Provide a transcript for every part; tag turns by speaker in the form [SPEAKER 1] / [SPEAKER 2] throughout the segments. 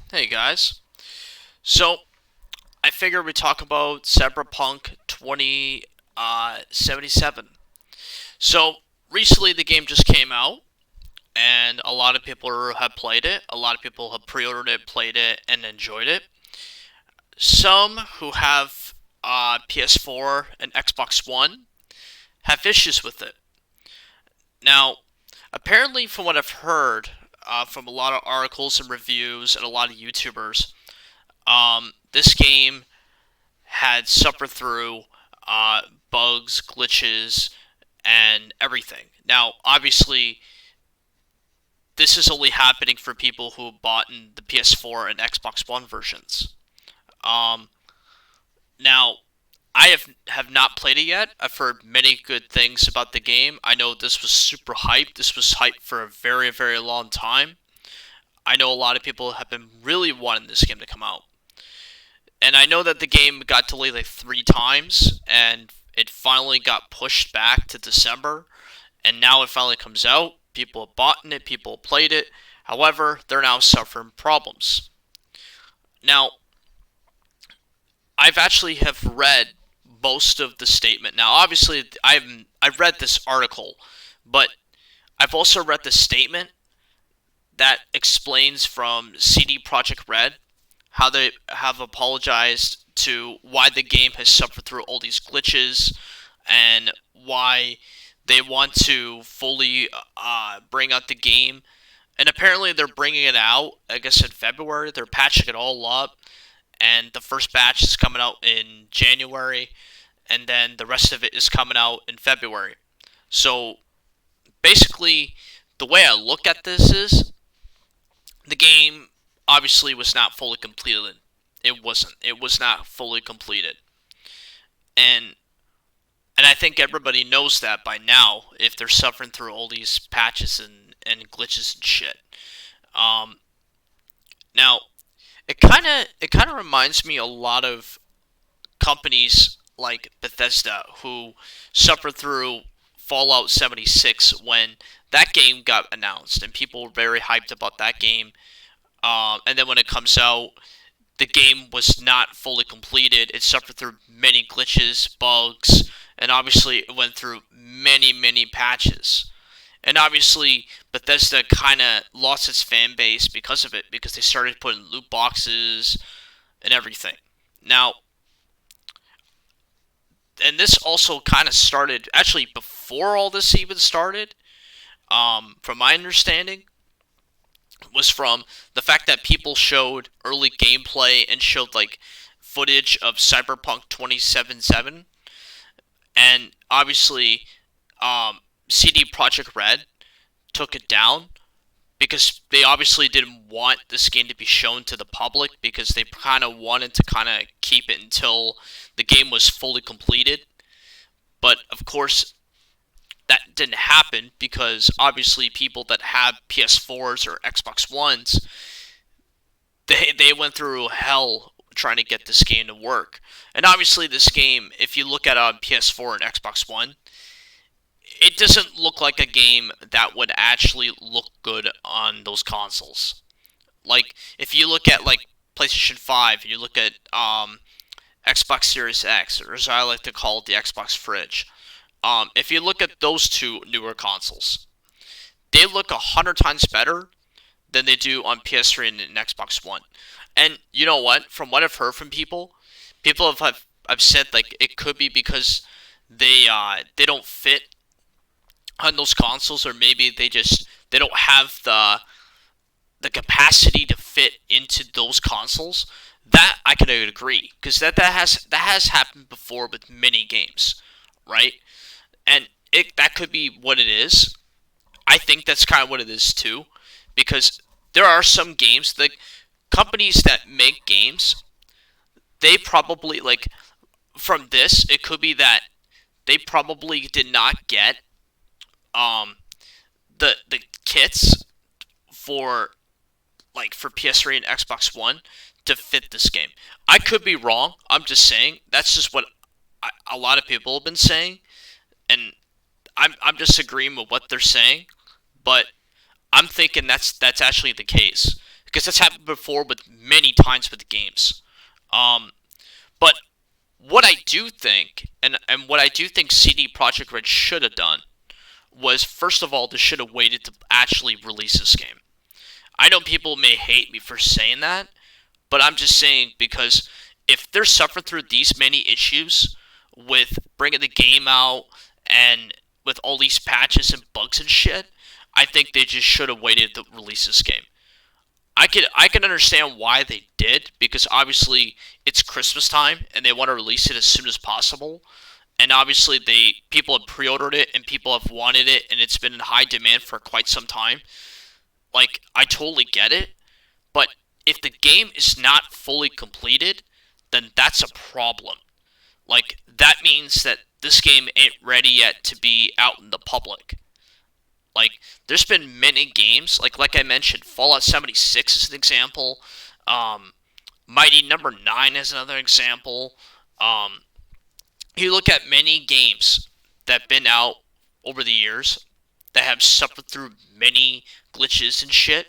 [SPEAKER 1] Hey guys. So I figured we'd talk about Cyberpunk 2077. So recently the game just came out, and a lot of people have played it. A lot of people have pre-ordered it, played it, and enjoyed it. Some who have PS4 and Xbox One have issues with it. Now, apparently, from what I've heard from a lot of articles and reviews and a lot of YouTubers, this game had suffered through bugs, glitches, and everything. Now, obviously, this is only happening for people who bought in the PS4 and Xbox One versions. Um, now, I have not played it yet. I've heard many good things about the game. I know this was super hyped. This was hyped for a very, very long time. I know a lot of people have been really wanting this game to come out. And I know that the game got delayed like 3 times, and it finally got pushed back to December, and now it finally comes out. People have bought it, people have played it. However, they're now suffering problems. Now, I've actually have read most of the statement. Now, obviously, I've read this article, but I've also read the statement that explains from CD Projekt Red how they have apologized to why the game has suffered through all these glitches and why they want to fully bring out the game. And apparently they're bringing it out, I guess, in February. They're patching it all up, and the first batch is coming out in January, and then the rest of it is coming out in February. So basically, the way I look at this is the game obviously was not fully completed. It wasn't. It was not fully completed. And I think everybody knows that by now if they're suffering through all these patches and glitches and shit. Um, Now it kind of reminds me a lot of companies like Bethesda who suffered through Fallout 76 when that game got announced and people were very hyped about that game. And then when it comes out, the game was not fully completed. It suffered through many glitches, bugs, and obviously it went through many, many patches. And obviously, Bethesda kind of lost its fan base because of it, because they started putting loot boxes and everything. Now, and this also kind of started actually before all this even started. From my understanding, was from the fact that people showed early gameplay and showed like footage of Cyberpunk 2077, and obviously, CD Projekt Red took it down because they obviously didn't want this game to be shown to the public because they kind of wanted to kind of keep it until the game was fully completed. But of course, that didn't happen because obviously people that have PS4s or Xbox Ones, they went through hell trying to get this game to work. And obviously this game, if you look at it on PS4 and Xbox One, it doesn't look like a game that would actually look good on those consoles. Like if you look at like PlayStation 5, you look at Xbox Series X, or as I like to call it, the Xbox Fridge. If you look at those two newer consoles, they look 100 times better than they do on PS3 and Xbox One. And you know what? From what I've heard from people, have said like it could be because they don't fit on those consoles, or maybe they don't have the capacity to fit into those consoles. That I can agree because that has happened before with many games, right? And that could be what it is. I think that's kind of what it is too, because there are some games like companies that make games. They probably like from this. It could be that they probably did not get um the kits for for PS3 and Xbox One to fit this game. I could be wrong. I'm just saying that's just what a lot of people have been saying, and I'm just agreeing with what they're saying. But I'm thinking that's actually the case because that's happened before with many times with games. Um, but what I do think, and what I do think CD Projekt Red should have done was, first of all, they should have waited to actually release this game. I know people may hate me for saying that, but I'm just saying because if they're suffering through these many issues with bringing the game out and with all these patches and bugs and shit, I think they just should have waited to release this game. I can understand why they did, because obviously it's Christmas time and they want to release it as soon as possible. And obviously they people have pre-ordered it and people have wanted it and it's been in high demand for quite some time. Like, I totally get it, but if the game is not fully completed, then that's a problem. Like, that means that this game ain't ready yet to be out in the public. Like, there's been many games, like I mentioned, Fallout 76 is an example. Um, Mighty Number 9 is another example. Um, you look at many games that have been out over the years that have suffered through many glitches and shit.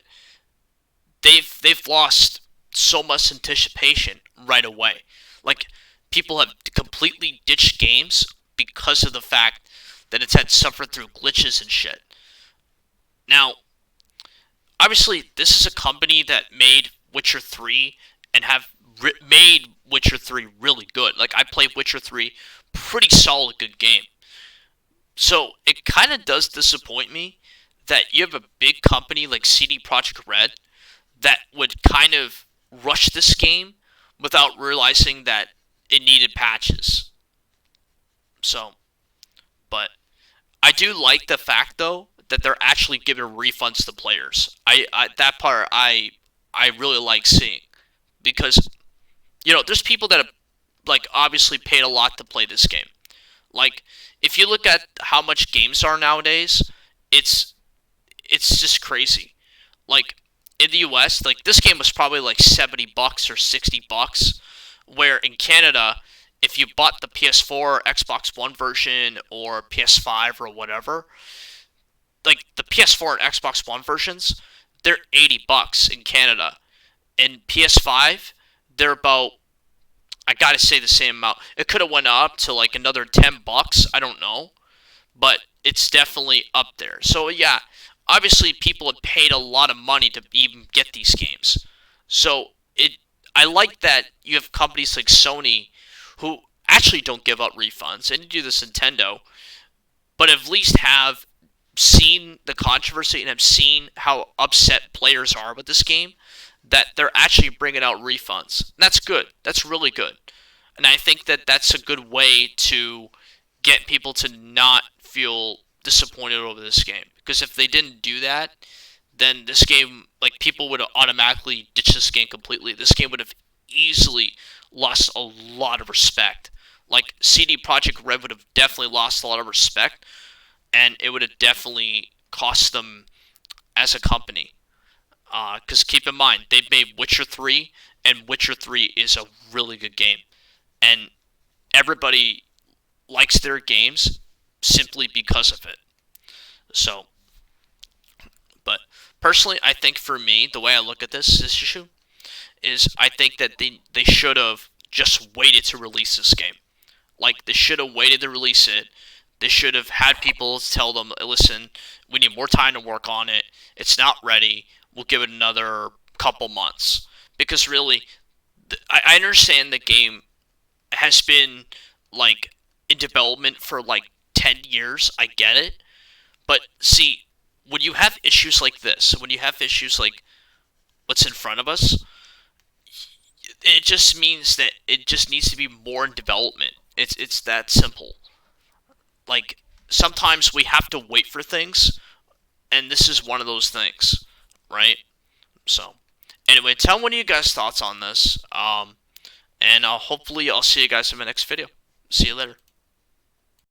[SPEAKER 1] They've lost so much anticipation right away. Like, people have completely ditched games because of the fact that it's had suffered through glitches and shit. Now, obviously, this is a company that made Witcher 3 and have made Witcher 3 really good. Like, I played Witcher 3, pretty solid, good game. So, it kind of does disappoint me that you have a big company like CD Projekt Red that would kind of rush this game without realizing that it needed patches. So, but I do like the fact though that they're actually giving refunds to players. That part I really like seeing, because there's people that have, like, obviously paid a lot to play this game. Like, if you look at how much games are nowadays, it's it's just crazy. Like, in the US, like, this game was probably like $70 or $60, where in Canada, if you bought the PS4, Xbox One version, or PS5 or whatever, like the PS4 and Xbox One versions, they're $80 in Canada. In PS5, they're about, I gotta say, the same amount. It could have went up to like another $10. I don't know, but it's definitely up there. So yeah, obviously people have paid a lot of money to even get these games. So I like that you have companies like Sony who actually don't give out refunds, and you do this Nintendo, but at least have seen the controversy and have seen how upset players are with this game, that they're actually bringing out refunds. And that's good. That's really good. And I think that that's a good way to get people to not feel disappointed over this game. Because if they didn't do that, then this game, like, people would have automatically ditched this game completely. This game would have easily lost a lot of respect. Like, CD Projekt Red would have definitely lost a lot of respect, and it would have definitely cost them as a company. Because keep in mind, they've made Witcher 3, and Witcher 3 is a really good game. And everybody likes their games simply because of it. So, but personally, I think for me, the way I look at this issue is I think that they should have just waited to release this game. Like, they should have waited to release it. They should have had people tell them, listen, we need more time to work on it. It's not ready. We'll give it another couple months. Because really, I understand the game has been, like, in development for like 10 years. I get it. But see, when you have issues like this, when you have issues like what's in front of us, it just means that it just needs to be more in development. It's that simple. Like, sometimes we have to wait for things, and this is one of those things, right? So, anyway, tell me what you guys' thoughts on this. And hopefully I'll see you guys in my next video. See you later.